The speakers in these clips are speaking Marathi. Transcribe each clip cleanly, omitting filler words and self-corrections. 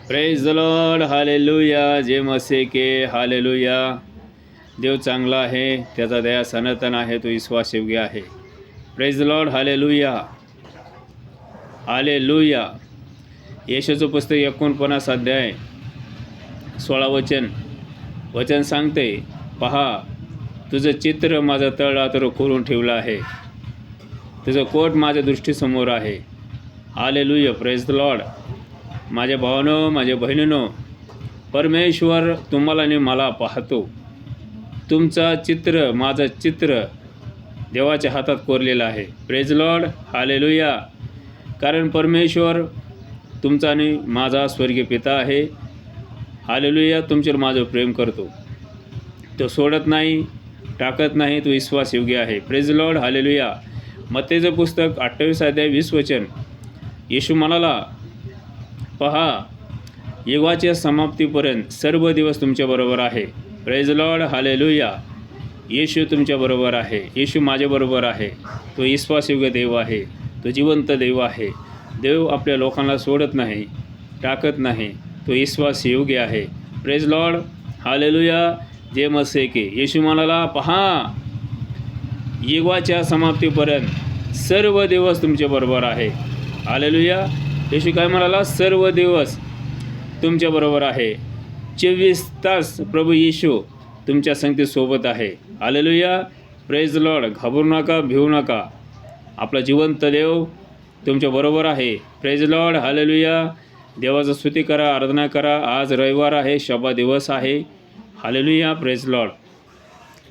Praise the lord, hallelujah. जे मसेके हालेलुया. देव चांगला आहे, त्याचा दया सनातन आहे, तो विश्वासयोग्य आहे. Praise the lord, hallelujah. Hallelujah. येशूचं पुस्तक 49 अध्याय 16 वचन सांगते, पहा तुझं चित्र माझं तळरात्र कोरून ठेवलं आहे, तुझं कोट माझ्या दृष्टीसमोर आहे. हालेलुया. Praise the Lord. माझ्या भावानो, माझ्या बहिणीनो, परमेश्वर तुम्हाला आणि मला पाहतो. तुमचा चित्र, माझं चित्र देवाच्या हातात कोरलेलं आहे. Praise Lord, hallelujah. कारण परमेश्वर तुमचा आणि माझा स्वर्गीय पिता आहे. हालेलुया. तुमच्यावर माझं प्रेम करतो, तो सोडत नाही, टाकत नाही, तो विश्वासयोग्य आहे. Praise Lord, hallelujah. मत्तेचं पुस्तक 28 अध्याय 20 वचन. येशू म्हणाला, पहा युगाच्या समाप्तीपर्यंत सर्व दिवस तुमच्याबरोबर आहे. Praise Lord, hallelujah. येशू तुमच्याबरोबर आहे, येशू माझ्याबरोबर आहे. तो विश्वासयोग्य देव आहे, तो जिवंत देव आहे. देव आपल्या लोकांना सोडत नाही, टाकत नाही, तो विश्वासयोग्य आहे. Praise Lord, hallelujah. जे मसेके येशू म्हणाला, पहा युगाच्या समाप्तीपर्यंत सर्व दिवस तुमच्याबरोबर आहे. हालेलुया. येशू काय म्हणाला? सर्व दिवस तुमच्याबरोबर आहे. 24 तास प्रभू येशू तुमच्या संगतीसोबत आहे. हालेलुया. Praise Lord. घाबरू नका, भिवू नका. आपला जिवंत देव तुमच्याबरोबर आहे. Praise Lord, hallelujah. देवाचं स्तुती करा, आराधना करा. आज रविवार आहे, शब्बा दिवस आहे. हालेलुया. Praise Lord.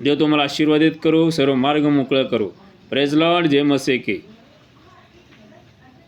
देव तुम्हाला आशीर्वादित करू, सर्व मार्ग मोकळं करू. Praise lord. जय मसेके.